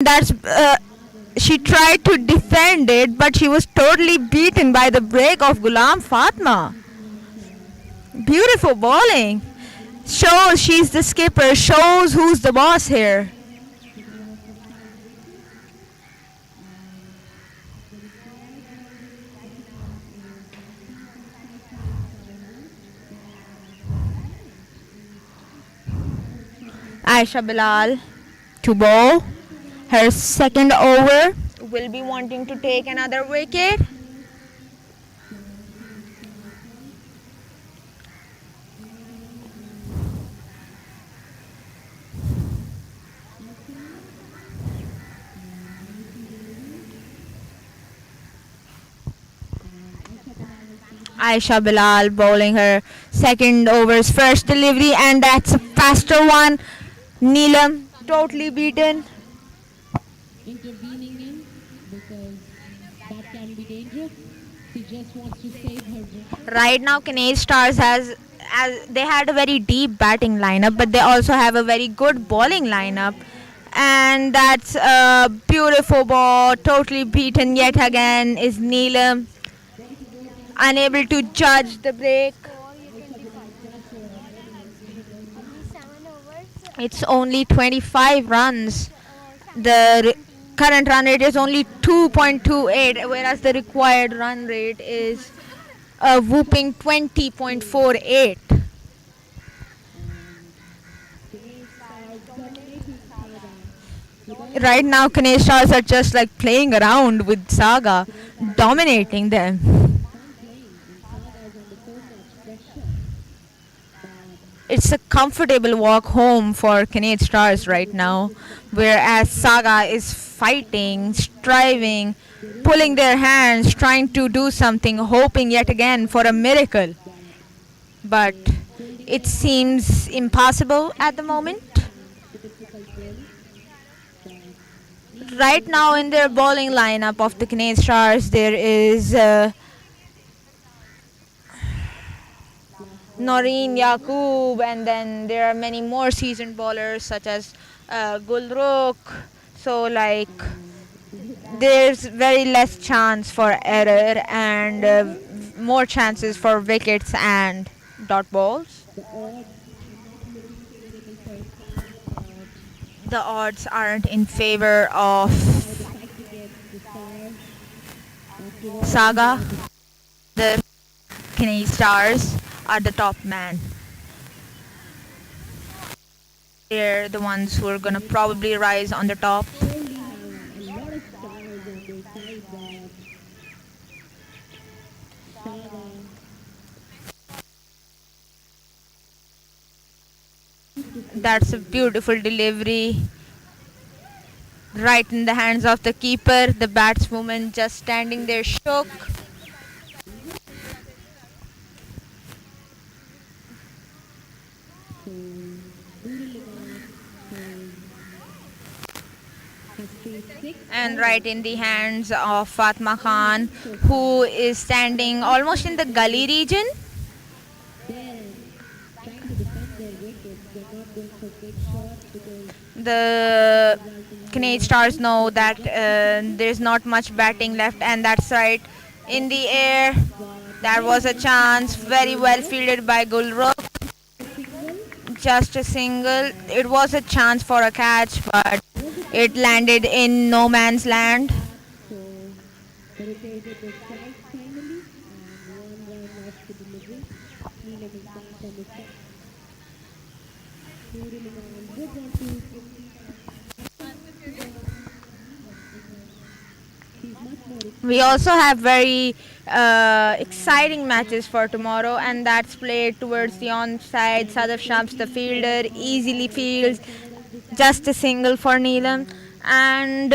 That's she tried to defend it, but she was totally beaten by the break of Gulam Fatma. Beautiful bowling. Shows she's the skipper. Shows who's the boss here. Aisha Bilal to bowl. Her second over will be wanting to take another wicket. Aisha Bilal bowling her second over's first delivery, and that's a faster one. Neelam totally beaten. Intervening in because that can be dangerous. She just wants to save her. Right now, Kinnaird Stars has as they had a very deep batting lineup, but they also have a very good bowling lineup. And that's a beautiful ball, totally beaten yet again is Neelam, unable to judge the break. It's only 25 runs. The current run rate is only 2.28, whereas the required run rate is a whooping 20.48. Right now, Kinnaird Stars are just like playing around with Saga, dominating them. It's a comfortable walk home for Kinnaird Stars right now, whereas Saga is fighting, striving, pulling their hands, trying to do something, hoping yet again for a miracle. But it seems impossible at the moment. Right now in their bowling lineup of the Kinnaird Stars, there is Noreen Yaqub, and then there are many more seasoned bowlers such as Gulrukh. So like there's very less chance for error and more chances for wickets and dot balls. The odds aren't in favor of Saga. The Kinnaird Stars are the top man. They're the ones who are gonna probably rise on the top. That's a beautiful delivery. Right in the hands of the keeper. The batswoman just standing there shook. And right in the hands of Fatma Khan, who is standing almost in the gully region. The Kinnaird Stars know that there's not much batting left, and that's right. In the air, that was a chance, very well fielded by Gulrukh. Just a single. It was a chance for a catch, but it landed in no man's land. We also have very exciting matches for tomorrow, and that's played towards the onside. Sadaf Shams, the fielder, easily fields just a single for Neelam. And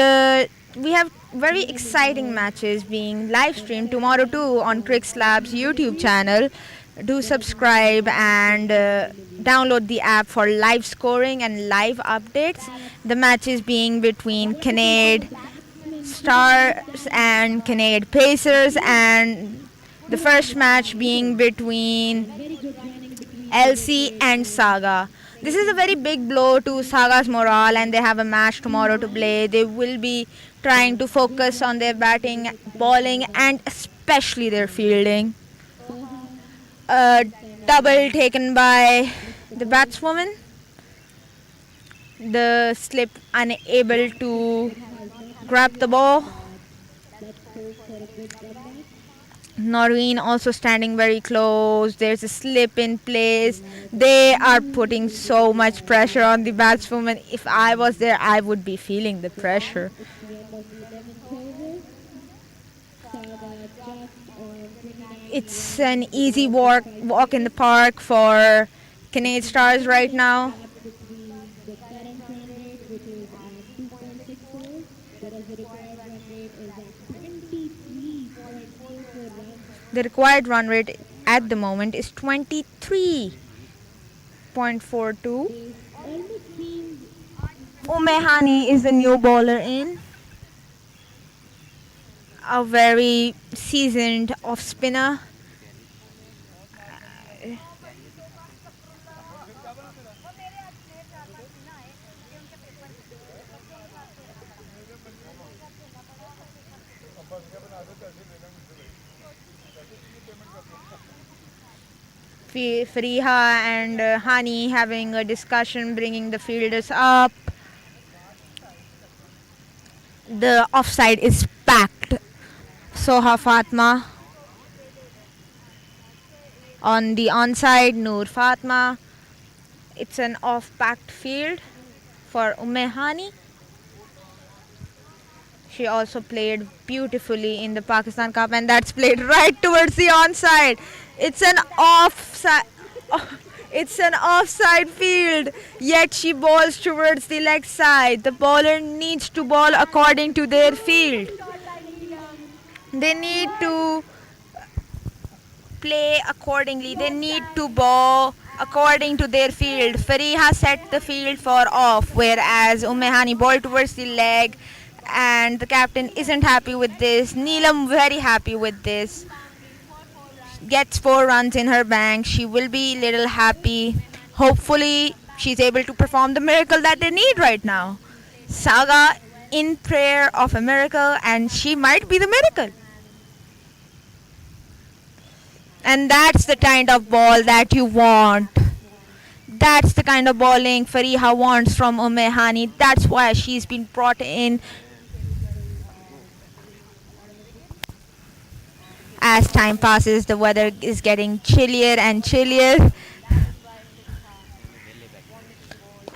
we have very exciting matches being live streamed tomorrow too on Crickslab's YouTube channel. Do subscribe and download the app for live scoring and live updates. The matches being between Kinnaird Stars and Kinnaird Pacers, and the first match being between LC and Saga. This is a very big blow to Saga's morale, and they have a match tomorrow to play. They will be trying to focus on their batting, bowling, and especially their fielding. Perhaps A this time double around, taken by it's the the bowling batswoman. The slip unable to it has not grab happened the yet, ball. but let's hope for a good comeback. Noreen also standing very close. There's a slip in place. Now it's a They are huge putting wicket so much loss. pressure on the batswoman. If I was there, I would be feeling the Well, pressure. it's the end of the 11th over. Saga just on 29 It's runs an with easy all 55 walk in the wickets. park for The Kinnaird Stars right significant now. gap between the current run rate, which is at 2.64, whereas the required run rate is at 23.04 runs, The required run rate at the moment is 23.42. it almost seems Umehani is the new bowler in. A very seasoned off spinner. Fariha and Hani having a discussion, bringing the fielders up. The offside is packed. Soha Fatma on the onside, Noor Fatma. It's an off-packed field for Umehani. She also played beautifully in the Pakistan Cup, and that's played right towards the onside. It's an offside. It's an offside field, yet she bowls towards the leg side. The bowler needs to bowl according to their field. They need to play accordingly. They need to bowl according to their field. Fariha set the field for off, whereas Umehani bowled towards the leg, and the captain isn't happy with this. Neelam very happy with this. Gets 4 runs in her bank. She will be little happy. Hopefully, she's able to perform the miracle that they need right now. Saga in prayer of a miracle, and she might be the miracle. And that's the kind of ball that you want. That's the kind of bowling Fariha wants from Umehani. That's why she's been brought in. As time passes, the weather is getting chillier and chillier.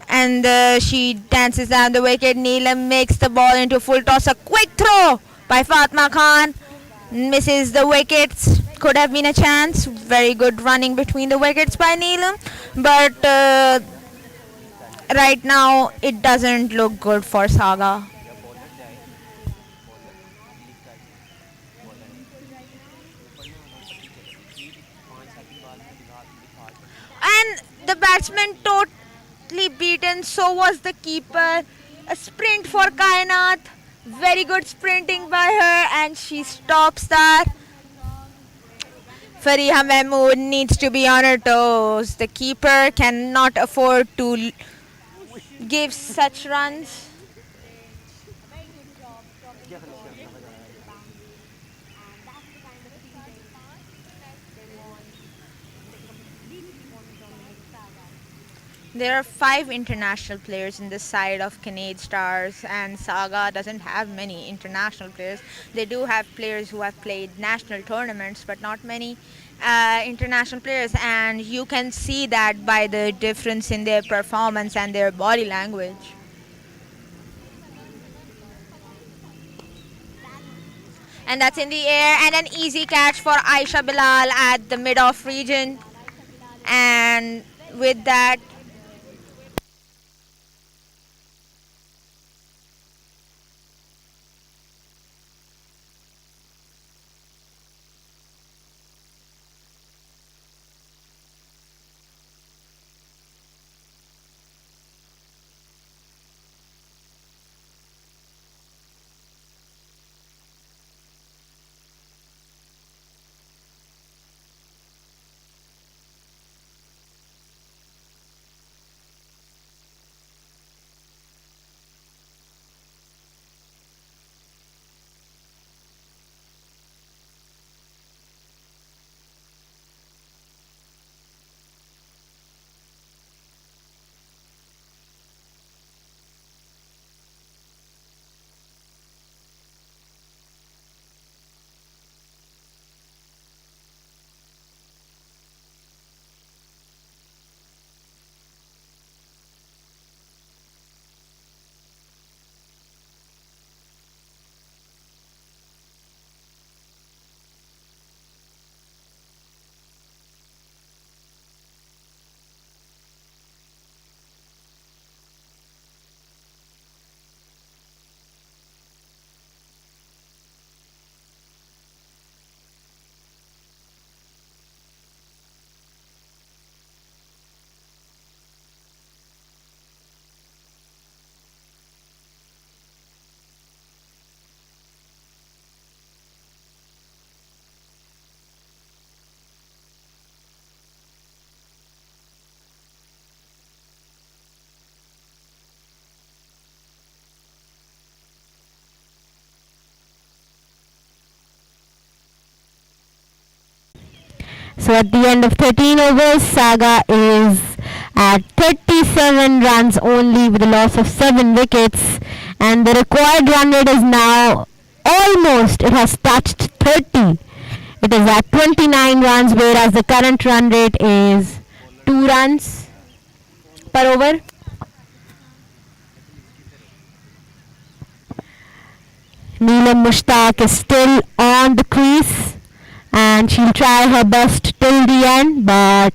And she dances down the wicket. Neelam makes the ball into full toss. A quick throw by Fatma Khan. Misses the wickets. Could have been a chance. Very good running between the wickets by Neelam. But right now, it doesn't look good for Saga. And the batsman totally beaten. So was the keeper. A sprint for Kainat. Very good sprinting by her, and she stops that. Fariha Mahmood needs to be on her toes. The keeper cannot afford to give such runs. There are 5 international players in the side of Kinnaird Stars, and Saga doesn't have many international players. They do have players who have played national tournaments, but not many international players, and you can see that by the difference in their performance and their body language. And that's in the air, and an easy catch for Aisha Bilal at the mid-off region. And with that, So at the end of 13 overs, Saga is at 37 runs only with a loss of 7 wickets, and the required run rate is now almost, it has touched 30. It is at 29 runs, whereas the current run rate is 2 runs per over. Neelam Mushtaq is still on the crease and she'll try her best till the end, but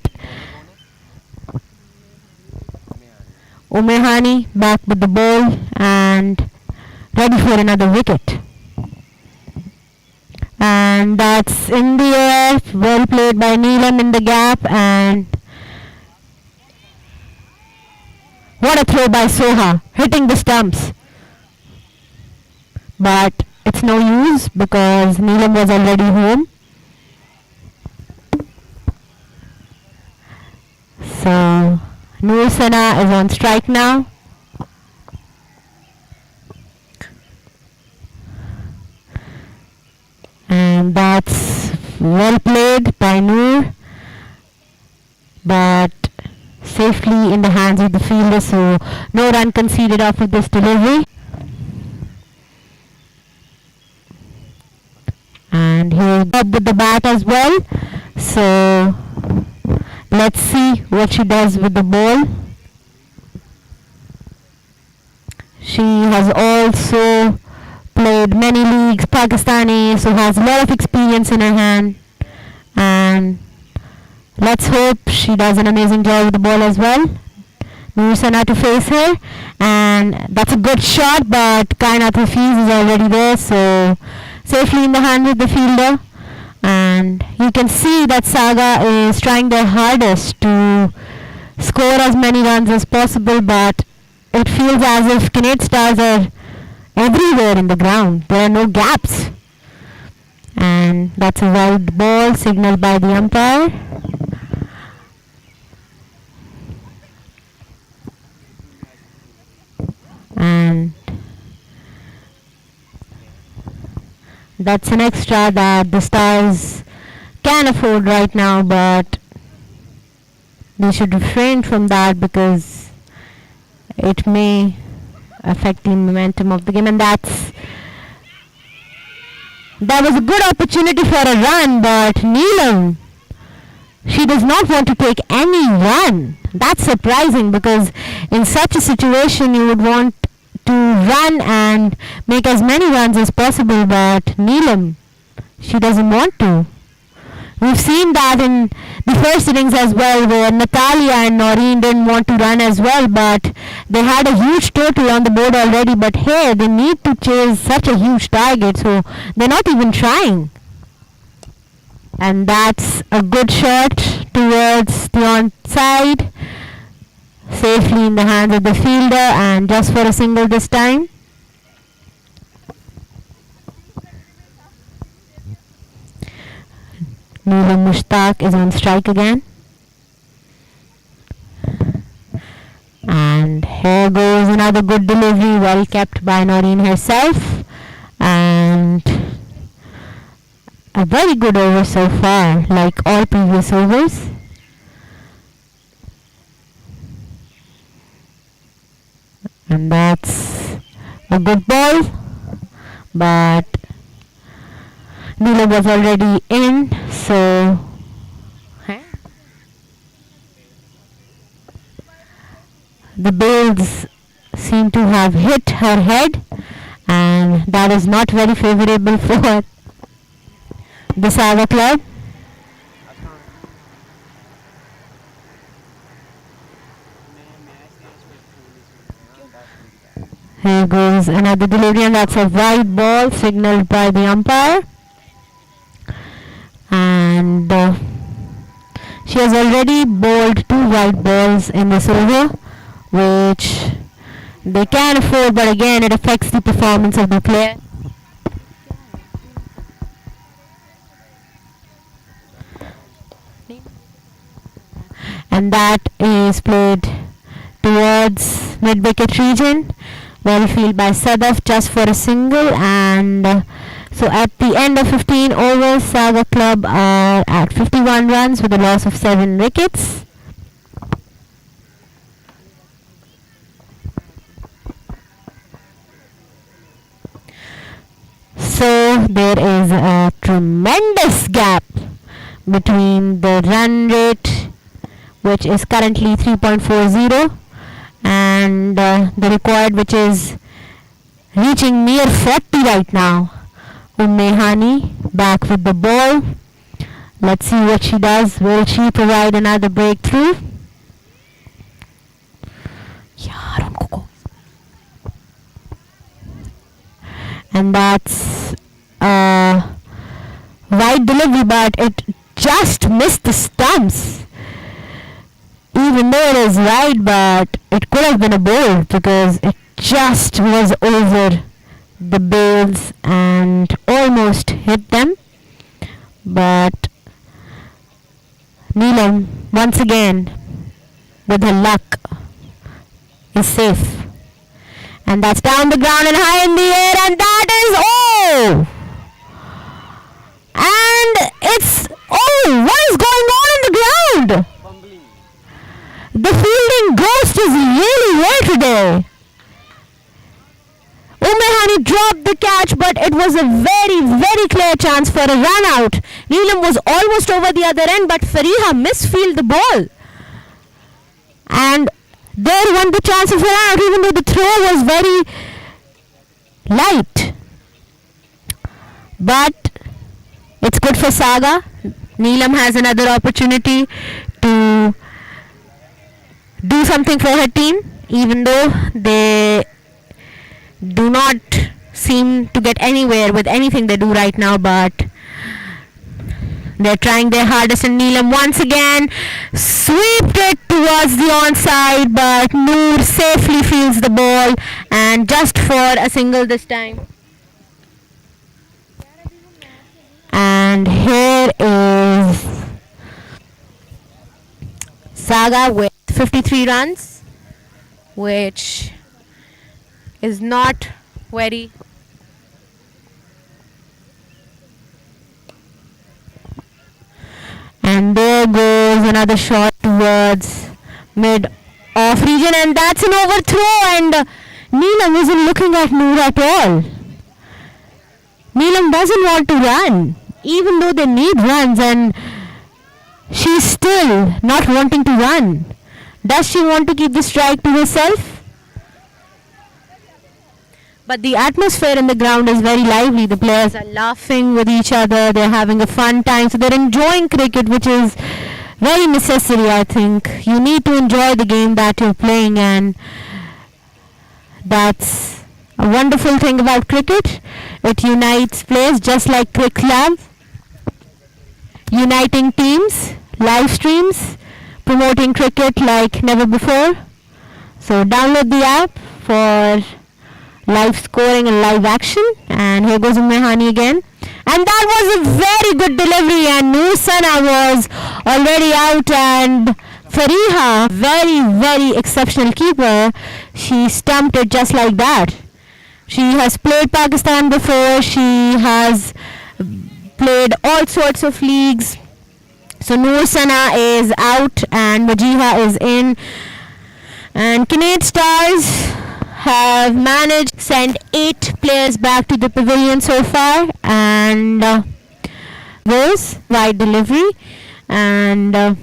Umehani back with the ball and ready for another wicket. And that's in the air, well played by Neelam in the gap, and what a throw by Soha, hitting the stumps. But it's no use because Neelam was already home. So Noor Sana is on strike now. And that's well played by Noor, but safely in the hands of the fielder, so no run conceded off of this delivery. And he'll go up with the bat as well, so let's see what she does with the ball. She has also played many leagues, Pakistani, so has a lot of experience in her hand, and let's hope she does an amazing job with the ball as well. Noor Sana to face her, and that's a good shot, but Kainat Hafiz is already there, so safely in the hands of the fielder. And you can see that Saga is trying their hardest to score as many runs as possible, but it feels as if Kinnaird stars are everywhere in the ground. There are no gaps. And that's a wild ball signaled by the umpire. And that's an extra that the Stars can afford right now, but they should refrain from that because it may affect the momentum of the game. And that was a good opportunity for a run, but Neelam, she does not want to take any run. That's surprising because in such a situation you would want to run and make as many runs as possible, but Neelam, she doesn't want to. We've seen that in the first innings as well, where Natalia and Noreen didn't want to run as well, but they had a huge total on the board already, but here they need to chase such a huge target, so they're not even trying. And that's a good shot towards the onside, safely in the hands of the fielder, and just for a single this time. Neelam Mushtaq is on strike again. And here goes another good delivery, well kept by Noreen herself. And a very good over so far, like all previous overs. And that's a good ball, but Neelam was already in, so the bails seem to have hit her head, and that is not very favorable for the Saga club. Here goes another delivery, and that's a wide ball signaled by the umpire. And she has already bowled 2 wide balls in this over, which they can afford, but again it affects the performance of the player. And that is played towards mid-wicket region. Well field by Sadaf just for a single, and So at the end of 15 overs, Saga Club are at 51 runs with a loss of 7 wickets. So there is a tremendous gap between the run rate, which is currently 3.40, and the required, which is reaching near 40 right now. Hani back with the ball. Let's see what she does. Will she provide another breakthrough? And that's a wide delivery, but it just missed the stumps. Even though it is wide, but it could have been a bowl because it just was over the bales and almost hit them. But Neelam, once again, with her luck, is safe. And that's down the ground and high in the air, and that is oh! And it's oh! What is going on in the ground? The fielding ghost is really here today. Hani dropped the catch, but it was a very, very clear chance for a run out. Neelam was almost over the other end, but Fariha misfielded the ball. And there won the chance of a run out, even though the throw was very light. But it's good for Saga. Neelam has another opportunity to do something for her team, even though they do not seem to get anywhere with anything they do right now, but they're trying their hardest. And Neelam once again swept it towards the onside, but Noor safely fields the ball, and just for a single this time. And here is Saga with 53 runs, which is not very and there goes another shot towards mid off region, and that's an overthrow, and Neelam isn't looking at Noor at all. Neelam doesn't want to run even though they need runs, and she's still not wanting to run. Does she want to keep the strike to herself? But the atmosphere in the ground is very lively. The players are laughing with each other. They're having a fun time. So they're enjoying cricket, which is very necessary, I think. You need to enjoy the game that you're playing, and that's a wonderful thing about cricket. It unites players, just like Crickslab, uniting teams, live streams, promoting cricket like never before. So download the app for live scoring and live action. And here goes Hani again, and that was a very good delivery, and Noor Sana was already out, and Fariha, very, very exceptional keeper, she stumped it just like that. She has played Pakistan before, she has played all sorts of leagues. So Noor Sana is out and Wajiha is in, and Kinnaird Stars have managed to send 8 players back to the pavilion so far, and goes wide delivery, and no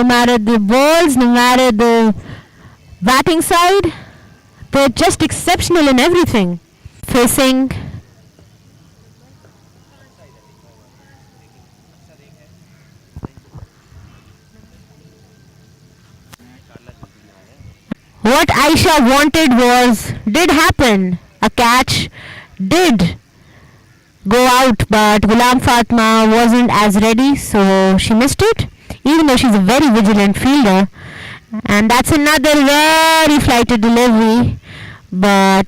matter the balls, no matter the batting side, they're just exceptional in everything. Facing what Aisha wanted did happen. A catch did go out, but Ghulam Fatma wasn't as ready, so she missed it, even though she's a very vigilant fielder. And that's another very flighted delivery, but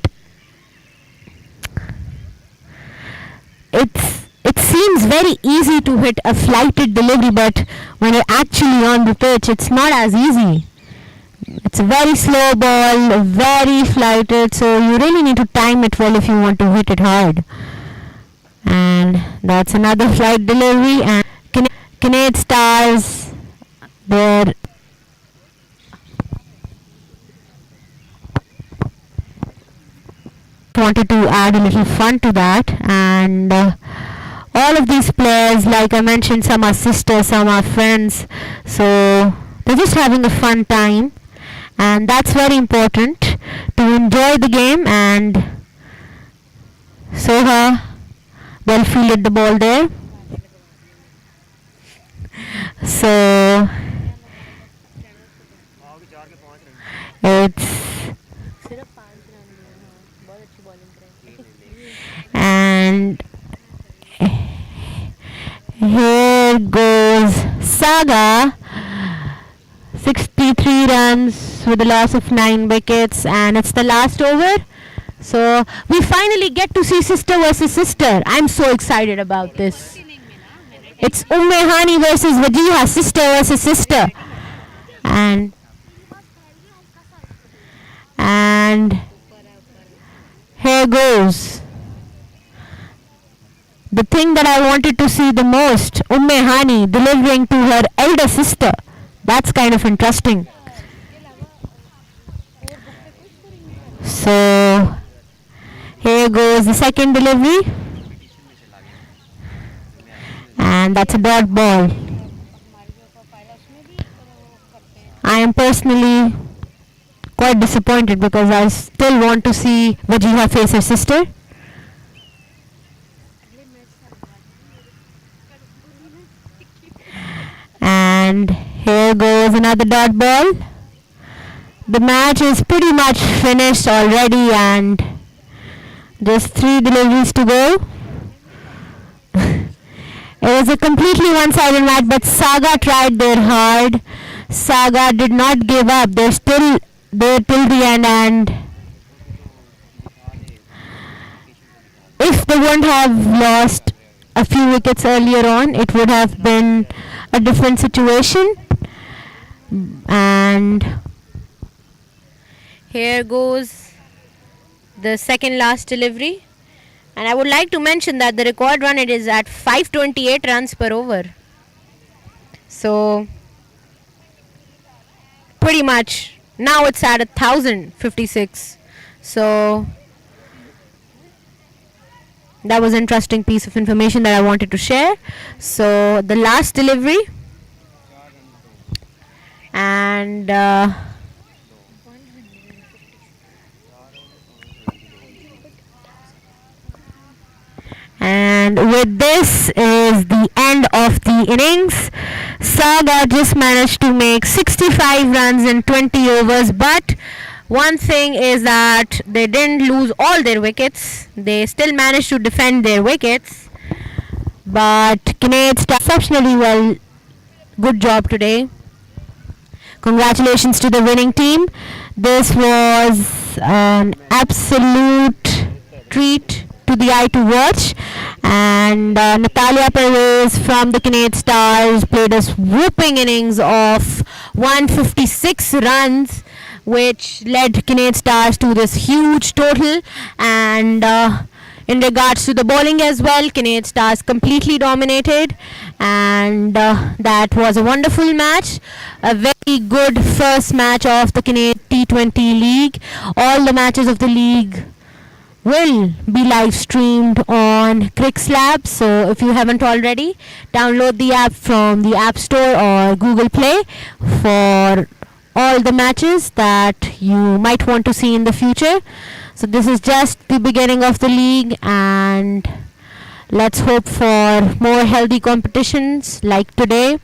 it seems very easy to hit a flighted delivery, but when you're actually on the pitch, it's not as easy. It's a very slow ball, very flighted, so you really need to time it well if you want to hit it hard. And that's another flight delivery. And Kinnaird Stars, there wanted to add a little fun to that. And all of these players, like I mentioned, some are sisters, some are friends, so they're just having a fun time, and that's very important to enjoy the game. And Soha well fielded the ball there, so it's and here goes Saga, 63 runs with a loss of 9 wickets, and it's the last over. So we finally get to see sister versus sister. I'm so excited about this. It's Ummehani versus Wajiha, sister versus sister. And here goes the thing that I wanted to see the most, Ummehani delivering to her elder sister. That's kind of interesting. So here goes the second delivery, and that's a dot ball. I am personally quite disappointed because I still want to see Wajiha face her sister. And here goes another dot ball. The match is pretty much finished already, and just 3 deliveries to go. It was a completely one-sided match, but Saga tried their hard. Saga did not give up. They're still there till the end, and if they wouldn't have lost a few wickets earlier on, it would have been a different situation. And here goes the second last delivery, and I would like to mention that the record run it is at 528 runs per over. So pretty much now it's at 1056. So that was an interesting piece of information that I wanted to share. So the last delivery, and and with this is the end of the innings. Saga just managed to make 65 runs in 20 overs, but one thing is that they didn't lose all their wickets. They still managed to defend their wickets. But Kinnaird started exceptionally well. Good job today. Congratulations to the winning team. This was an absolute treat to the eye to watch. And Natalia Perez from the Kinnaird Stars played a whooping innings of 156 runs, which led Kinnaird Stars to this huge total. And in regards to the bowling as well, Kinnaird Stars completely dominated, and that was a wonderful match. A very good first match of the Kinnaird T20 League. All the matches of the league will be live streamed on Crickslab, so if you haven't already, download the app from the App Store or Google Play for all the matches that you might want to see in the future. So this is just the beginning of the league, and let's hope for more healthy competitions like today.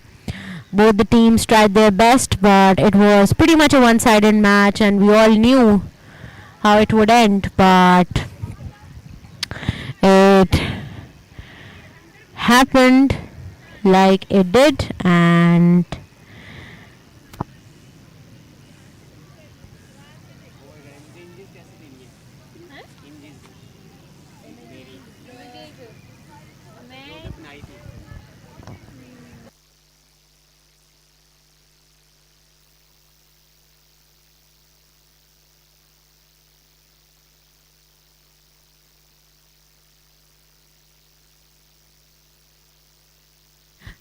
Both the teams tried their best, but it was pretty much a one-sided match, and we all knew how it would end, but it happened like it did. And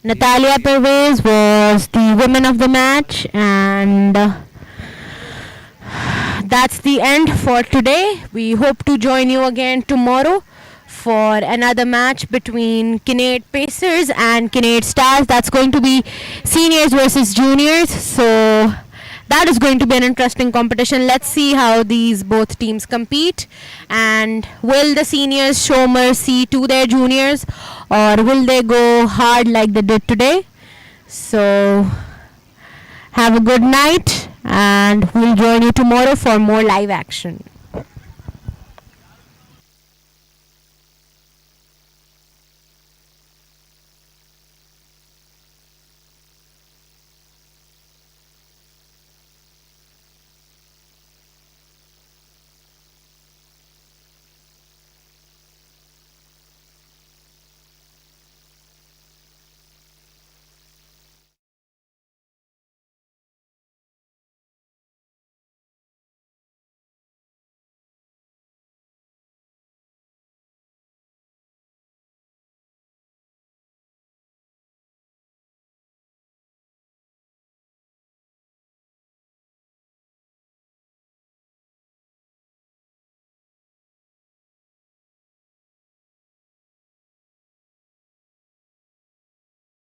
Natalia Pervez was the woman of the match, and that's the end for today. We hope to join you again tomorrow for another match between Kinnaird Pacers and Kinnaird Stars. That's going to be seniors versus juniors. So that is going to be an interesting competition. Let's see how these both teams compete, and will the seniors show mercy to their juniors, or will they go hard like they did today? So have a good night, and we'll join you tomorrow for more live action.